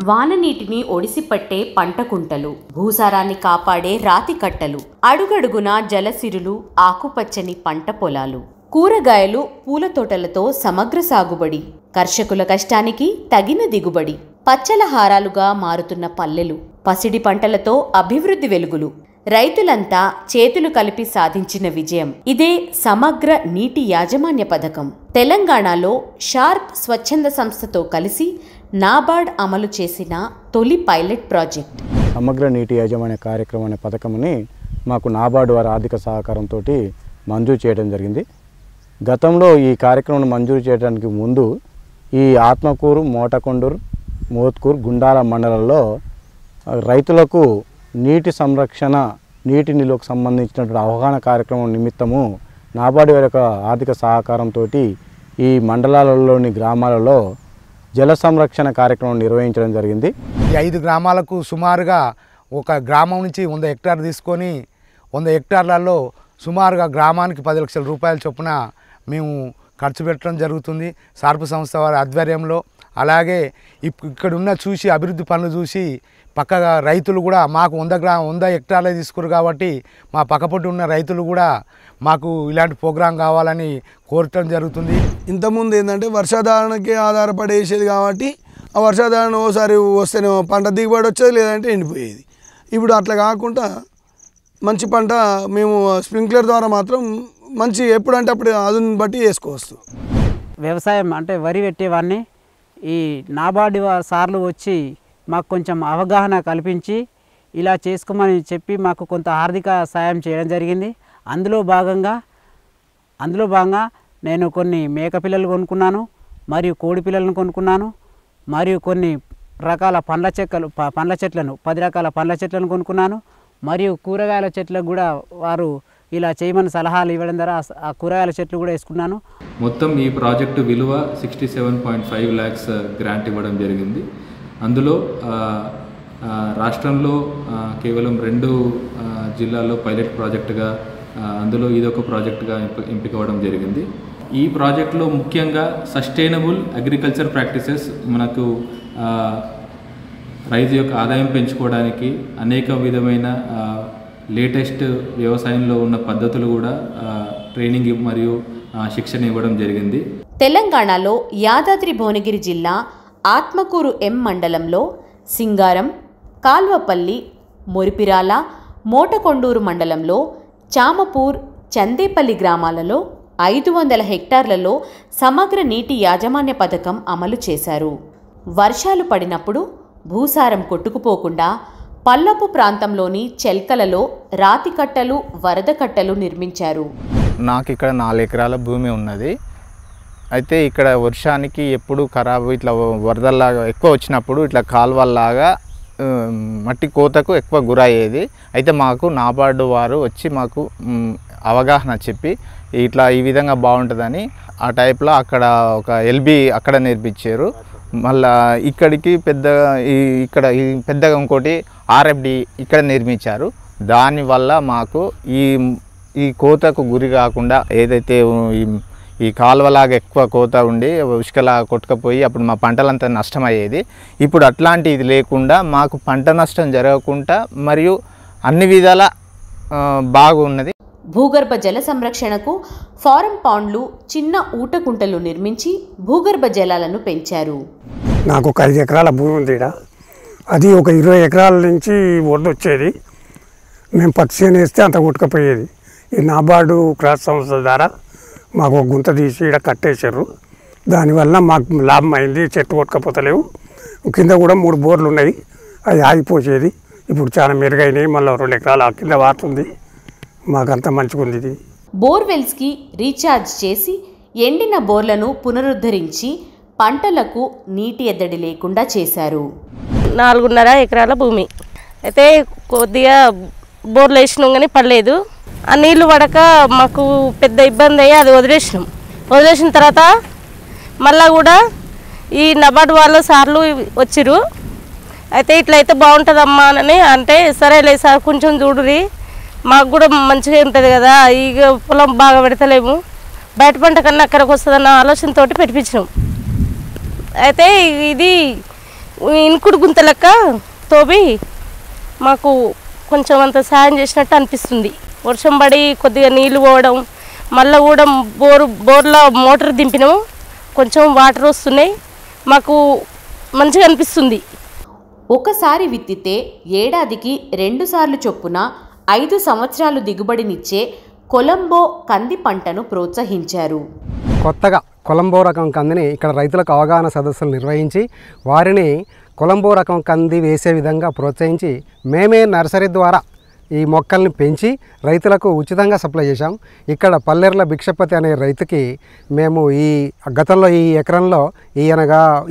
వాననీటిని ఒడిసిపట్టే పంటకుంటలు, భూసారాన్ని కాపాడే రాతి కట్టలు, అడుగడుగున జలసిరులు, ఆకుపచ్చని పంట పొలాలు, కూరగాయలు, పూల తోటలతో సమగ్ర సాగుబడి, కర్షకుల కష్టానికి తగిన దిగుబడి, పచ్చల హారాలుగా మారుతున్న పల్లెలు, పసిడి పంటలతో అభివృద్ధి వెలుగులు, రైతులంతా చేతులు కలిపి సాధించిన విజయం. ఇదే సమగ్ర నీటి యాజమాన్య పథకం. తెలంగాణలో షార్ప్ స్వచ్ఛంద సంస్థతో కలిసి నాబార్డ్ అమలు చేసిన తొలి పైలట్ ప్రాజెక్ట్. సమగ్ర నీటి యాజమాన్య కార్యక్రమం అనే పథకంని మాకు నాబార్డ్ వారి ఆర్థిక సహకారంతో మంజూరు చేయడం జరిగింది. గతంలో ఈ కార్యక్రమం మంజూరు చేయడానికి ముందు ఈ ఆత్మకూరు, మోటకొండూరు, మోత్కూరు, గుండాల మండలంలో రైతులకు నీటి సంరక్షణ, నీటి నిల్వకు సంబంధించినటువంటి అవగాహన కార్యక్రమం నిమిత్తము నాబార్డ్ వారి యొక్క ఆర్థిక సహకారంతో ఈ మండలాలలోని గ్రామాలలో జల సంరక్షణ కార్యక్రమం నిర్వహించడం జరిగింది. ఈ 5 గ్రామాలకు సుమారుగా ఒక గ్రామం నుంచి 100 హెక్టార్లు తీసుకొని 100 హెక్టార్లలో సుమారుగా గ్రామానికి 10 లక్షల రూపాయల చొప్పున మేము ఖర్చు పెట్టడం జరుగుతుంది షార్ప్ సంస్థ వారి ఆధ్వర్యంలో. అలాగే ఇక్కడున్న చూసి అభివృద్ధి పనులు చూసి పక్కగా రైతులు కూడా మాకు 100 హెక్టార్లే తీసుకురు కాబట్టి మా పక్కపొట్టి ఉన్న రైతులు కూడా మాకు ఇలాంటి ప్రోగ్రాం కావాలని కోరటం జరుగుతుంది. ఇంతకుముందు ఏంటంటే వర్షాధారణకే ఆధారపడేసేది కాబట్టి ఆ వర్షాధారణ ఓసారి వస్తేనే పంట దిగుబడి వచ్చేది, లేదంటే ఎండిపోయేది. ఇప్పుడు అట్లా కాకుండా మంచి పంట మేము స్ప్రింక్లర్ ద్వారా మాత్రం మంచి ఎప్పుడంటే అప్పుడు అదుని బట్టి వేసుకోవచ్చు. వ్యవసాయం అంటే వరి పెట్టేవాడిని ఈ నాబార్డు సార్లు వచ్చి మాకు కొంచెం అవగాహన కల్పించి ఇలా చేసుకోమని చెప్పి మాకు కొంత ఆర్థిక సాయం చేయడం జరిగింది. అందులో భాగంగా నేను కొన్ని మేక పిల్లలు కొనుక్కున్నాను, మరియు కోడి పిల్లలను కొనుక్కున్నాను, మరియు కొన్ని రకాల పండ్ల చెట్లను 10 రకాల పండ్ల చెట్లను కొనుక్కున్నాను, మరియు కూరగాయల చెట్లకు కూడా వారు ఇలా చేయమని సలహాలు ఇవ్వడం ద్వారా ఆ కూరగాయల చెట్లు కూడా వేసుకున్నాను. మొత్తం ఈ ప్రాజెక్టు విలువ 67.5 lakhs గ్రాంట్ ఇవ్వడం జరిగింది. అందులో రాష్ట్రంలో కేవలం 2 జిల్లాల్లో పైలట్ ప్రాజెక్టుగా, అందులో ఇదొక ప్రాజెక్టుగా ఎంపిక అవ్వడం జరిగింది. ఈ ప్రాజెక్టులో ముఖ్యంగా సస్టైనబుల్ అగ్రికల్చర్ ప్రాక్టీసెస్ మనకు రైతు యొక్క ఆదాయం పెంచుకోవడానికి అనేక విధమైన లేటెస్ట్ వ్యవసాయంలో ఉన్న పద్ధతులు కూడా ట్రైనింగ్ మరియు శిక్షణ ఇవ్వడం జరిగింది. తెలంగాణలో యాదాద్రి భువనగిరి జిల్లా ఆత్మకూరు ఎం మండలంలో సింగారం, కాల్వపల్లి, మొరిపిరాల, మోటకొండూరు మండలంలో చామపూర్, చందేపల్లి గ్రామాలలో 500 హెక్టార్లలో సమగ్ర నీటి యాజమాన్య పథకం అమలు చేశారు. వర్షాలు పడినప్పుడు భూసారం కొట్టుకుపోకుండా పల్లపు ప్రాంతంలోని చెల్కలలో రాతి కట్టలు, వరద కట్టలు నిర్మించారు. నాకు ఇక్కడ 4 ఎకరాల భూమి ఉన్నది. అయితే ఇక్కడ వర్షానికి ఎప్పుడు ఖరాబు ఇట్లా వరదల్లాగా ఎక్కువ వచ్చినప్పుడు ఇట్లా కాలువల్లాగా మట్టి కోతకు ఎక్కువ గురయ్యేది. అయితే మాకు నాబార్డు వారు వచ్చి మాకు అవగాహన చెప్పి ఇట్లా ఈ విధంగా బాగుంటుందని ఆ టైప్లో అక్కడ ఒక ఎల్బి అక్కడ నేర్పించారు. మళ్ళా ఇక్కడికి ఇక్కడ పెద్దగా ఇంకోటి ఆర్ఎఫ్డి ఇక్కడ నిర్మించారు. దానివల్ల మాకు ఈ కోతకు గురి కాకుండా ఏదైతే ఈ కాలువలాగా ఎక్కువ కోత ఉండి ఉష్కలా కొట్టుకపోయి అప్పుడు మా పంటలంతా నష్టమయ్యేది. ఇప్పుడు అట్లాంటిది లేకుండా మాకు పంట నష్టం జరగకుండా మరియు అన్ని విధాల బాగున్నది. భూగర్భ జల సంరక్షణకు ఫారం పాండ్లు, చిన్న ఊటకుంటలు నిర్మించి భూగర్భ జలాలను పెంచారు. నాకు ఒక 5 ఎకరాల భూమి ఉంది. అది ఒక 20 ఎకరాల నుంచి వరద వచ్చేది. మేము పత్తి చేను వేస్తే అంత కొట్టుకపోయేది. ఈ నాబార్డు క్రాస్ సంస్థ ద్వారా మాకు ఒక గుంత తీసి ఇక్కడ కట్టేశారు. దానివల్ల మాకు లాభం అయింది. చెట్టు కొట్టుకపోతలేవు. కింద కూడా 3 బోర్లు ఉన్నాయి. అది ఆగిపోసేది. ఇప్పుడు చాలా మెరుగైనాయి. మళ్ళీ 2 ఎకరాల కింద వారుతుంది. మాకంతా మంచిగా ఉంది. ఇది బోర్వెల్స్కి రీఛార్జ్ చేసి ఎండిన బోర్లను పునరుద్ధరించి పంటలకు నీటి ఎద్దడి లేకుండా చేశారు. 4.5 ఎకరాల భూమి అయితే కొద్దిగా బోర్లు వేసినాం కానీ పడలేదు. ఆ నీళ్లు పడక మాకు పెద్ద ఇబ్బంది అయ్యి అది వదిలేసిన తర్వాత మళ్ళా కూడా ఈ నాబార్డు వాళ్ళ సార్లు వచ్చిరు. అయితే ఇట్లయితే బాగుంటుందమ్మా అని అంటే సరేలే సార్ కొంచెం చూడురి, మాకు కూడా మంచిగా ఉంటుంది కదా, ఇక పొలం బాగా పెడతలేము, బయట పంట కన్నా అక్కడికి వస్తుందన్న ఆలోచనతో పెట్టించినాం. అయితే ఇది ఇనుకుడు గుంత లెక్క తోవి మాకు కొంచెం అంత సాయం చేసినట్టు అనిపిస్తుంది. వర్షం పడి కొద్దిగా నీళ్లు పోవడం, మళ్ళీ కూడా బోర్లో మోటార్ దింపినాము, కొంచెం వాటర్ వస్తున్నాయి, మాకు మంచిగా అనిపిస్తుంది. ఒకసారి విత్తితే ఏడాదికి 2 సార్లు చొప్పున 5 సంవత్సరాలు దిగుబడినిచ్చే కొలంబో కంది పంటను ప్రోత్సహించారు. కొత్తగా కొలంబో రకం కందిని ఇక్కడ రైతులకు అవగాహన సదస్సులు నిర్వహించి వారిని కొలంబో రకం కంది వేసే విధంగా ప్రోత్సహించి మేమే నర్సరీ ద్వారా ఈ మొక్కల్ని పెంచి రైతులకు ఉచితంగా సప్లై చేశాం. ఇక్కడ పల్లెర్ల భిక్షపతి అనే రైతుకి మేము ఈ గతంలో ఈ ఎకరంలో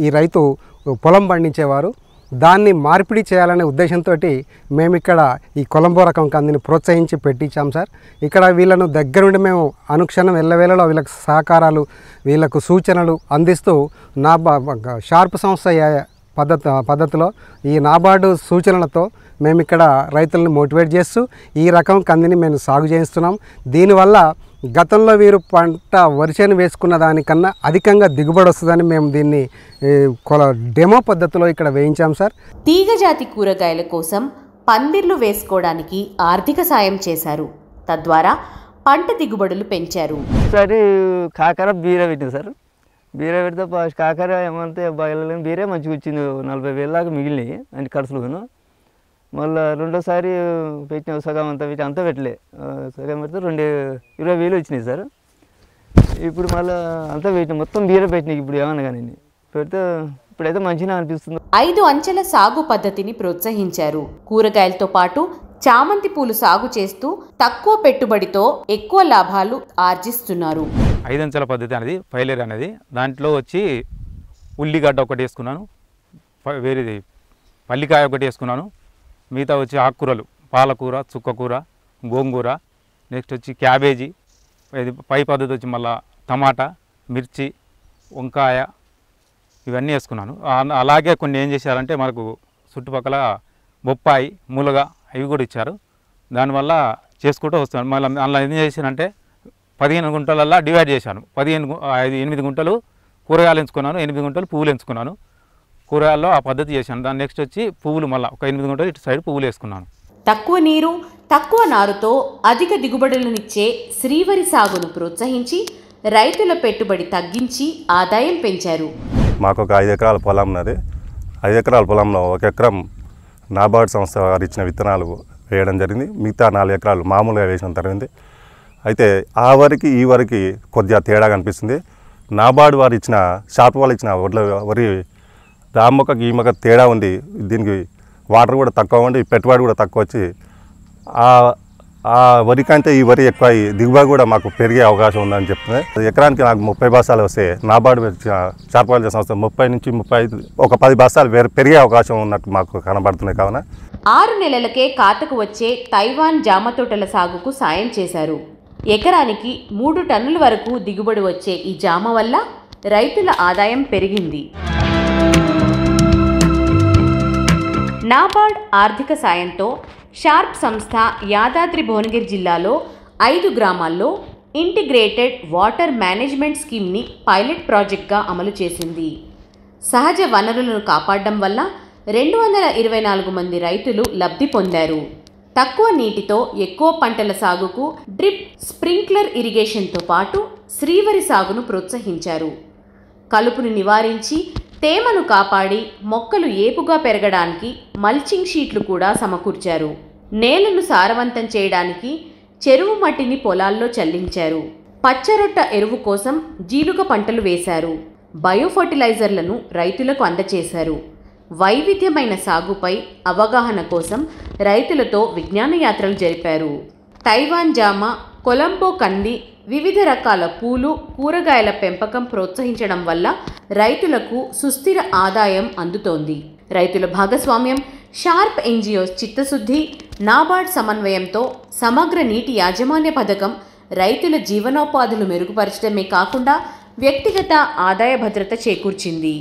ఈ రైతు పొలం పండించేవారు, దాన్ని మార్పిడి చేయాలనే ఉద్దేశంతో మేము ఇక్కడ ఈ కొలంబో రకం కందిని ప్రోత్సహించి పెట్టించాం సార్. ఇక్కడ వీళ్ళను దగ్గరుండి మేము అనుక్షణం ఎల్లవేళలో వీళ్ళకు సహకారాలు, వీళ్ళకు సూచనలు అందిస్తూ షార్ప్ సంస్థ పద్ధతిలో ఈ నాబార్డు సూచనలతో మేము ఇక్కడ రైతులను మోటివేట్ చేస్తూ ఈ రకం కందిని మేము సాగు చేయిస్తున్నాం. దీనివల్ల గతంలో వీరు పంట వరిసేను వేసుకున్న దానికన్నా అధికంగా దిగుబడి వస్తుందని మేము దీన్ని డెమో పద్ధతిలో ఇక్కడ వేయించాం సార్. తీగజాతి కూరగాయల కోసం పందిర్లు వేసుకోవడానికి ఆర్థిక సాయం చేశారు. తద్వారా పంట దిగుబడులు పెంచారు. ఒకసారి కాకర బీర పెట్టింది సార్. బీర పెడితే కాకర ఏమంటే బయలు బీరే మంచిగా వచ్చింది, 40,000 దాకా మిగిలినాయి అంటే ఖర్చులు. మళ్ళీ రెండోసారి పెట్టిన సగం అంతా పెట్టి అంతా పెట్టలే, సగం పెడితే 20,000 వచ్చినాయి సార్. ఇప్పుడు మళ్ళీ అంతా పెట్టిన మొత్తం బీర పెట్టినాయి. ఇప్పుడు ఏమన్నా కానీ పెడితే ఇప్పుడైతే మంచిగా అనిపిస్తుంది. 5 అంచెల సాగు పద్ధతిని ప్రోత్సహించారు. కూరగాయలతో పాటు చామంతి పూలు సాగు చేస్తూ తక్కువ పెట్టుబడితో ఎక్కువ లాభాలు ఆర్జిస్తున్నారు. 5 అంచెల పద్ధతి అనేది పైలేరు అనేది, దాంట్లో వచ్చి ఉల్లిగడ్డ ఒకటి వేసుకున్నాను, వేరేది పల్లికాయ ఒకటి వేసుకున్నాను, మిగతా వచ్చి ఆకుకూరలు పాలకూర, చుక్కకూర, గోంగూర, నెక్స్ట్ వచ్చి క్యాబేజీ, పై పద్ధతి వచ్చి మళ్ళీ టమాటా, మిర్చి, వంకాయ ఇవన్నీ వేసుకున్నాను. అలాగే కొన్ని ఏం చేశారంటే మనకు చుట్టుపక్కల బొప్పాయి, ములగ అవి కూడా ఇచ్చారు. దానివల్ల చేసుకుంటూ వస్తున్నాను. మళ్ళీ అందులో ఏం చేశానంటే 15 గుంటలల్లో డివైడ్ చేశాను. 8 గుంటలు కూరగాయలు ఎంచుకున్నాను, 8 గుంటలు పువ్వులు ఎంచుకున్నాను. కూరగాయల్లో ఆ పద్ధతి చేశాను. దాని నెక్స్ట్ వచ్చి పువ్వులు మళ్ళీ ఒక 8 గుంటలు ఇటు సైడ్ పువ్వులు వేసుకున్నాను. తక్కువ నీరు, తక్కువ నారుతో అధిక దిగుబడులనిచ్చే శ్రీవరి సాగును ప్రోత్సహించి రైతుల పెట్టుబడి తగ్గించి ఆదాయం పెంచారు. మాకు ఒక 5 ఎకరాల పొలం ఉన్నది. 5 ఎకరాల పొలంలో 1 ఎకరం నాబార్డ్ సంస్థ వారు ఇచ్చిన విత్తనాలు వేయడం జరిగింది. మిగతా 4 ఎకరాలు మామూలుగా వేయడం జరిగింది. అయితే ఆ వరికి ఈ వరికి కొద్దిగా తేడా కనిపిస్తుంది. నాబార్డ్ వారు ఇచ్చిన షార్ప్ వాళ్ళు ఇచ్చిన వరి ఆ మొక్కకి ఈ మొక్క తేడా ఉంది. దీనికి వాటర్ కూడా తక్కువ ఉండి పెట్టుబడి కూడా తక్కువ వచ్చి ఆ వరి కంటే ఈ వరి ఎక్కువ దిగుబడి కూడా మాకు పెరిగే అవకాశం ఉందని చెప్తుంది. ఎకరానికి నాకు 30 బస్తాలు వస్తే నాబార్డు షార్ప్ వాళ్ళు సంస్థ 30 నుంచి 35 ఒక 10 బస్తాలు పెరిగే అవకాశం ఉన్నట్టు మాకు కనబడుతున్నాయి. కావున 6 నెలలకే కాతకు వచ్చే తైవాన్ జామ తోటల సాగుకు సాయం చేశారు. ఎకరానికి 3 టన్నుల వరకు దిగుబడి వచ్చే ఈ జామ వల్ల రైతుల ఆదాయం పెరిగింది. నాబార్డ్ ఆర్థిక సాయంతో షార్ప్ సంస్థ యాదాద్రి భువనగిరి జిల్లాలో 5 గ్రామాల్లో ఇంటిగ్రేటెడ్ వాటర్ మేనేజ్మెంట్ స్కీమ్ని పైలట్ ప్రాజెక్ట్గా అమలు చేసింది. సహజ వనరులను కాపాడడం వల్ల 224 మంది రైతులు లబ్ధి పొందారు. తక్కువ నీటితో ఎక్కువ పంటల సాగుకు డ్రిప్, స్ప్రింక్లర్ ఇరిగేషన్తో పాటు శ్రీవరి సాగును ప్రోత్సహించారు. కలుపును నివారించి తేమను కాపాడి మొక్కలు ఏపుగా పెరగడానికి మల్చింగ్ షీట్లు కూడా సమకూర్చారు. నేలను సారవంతం చేయడానికి చెరువు మట్టిని పొలాల్లో చల్లించారు. పచ్చరొట్ట ఎరువు కోసం జీలుగ పంటలు వేశారు. బయోఫర్టిలైజర్లను రైతులకు అందచేశారు. వైవిధ్యమైన సాగుపై అవగాహన కోసం రైతులతో విజ్ఞాన యాత్రలు జరిపారు. తైవాన్ జామ, కొలంబో కంది, వివిధ రకాల పూలు, కూరగాయల పెంపకం ప్రోత్సహించడం వల్ల రైతులకు సుస్థిర ఆదాయం అందుతోంది. రైతుల భాగస్వామ్యం, షార్ప్ ఎన్జిఓస్ చిత్తశుద్ధి, నాబార్డ్ సమన్వయంతో సమగ్ర నీటి యాజమాన్య పథకం రైతుల జీవనోపాధులు మెరుగుపరచడమే కాకుండా వ్యక్తిగత ఆదాయ భద్రత చేకూర్చింది.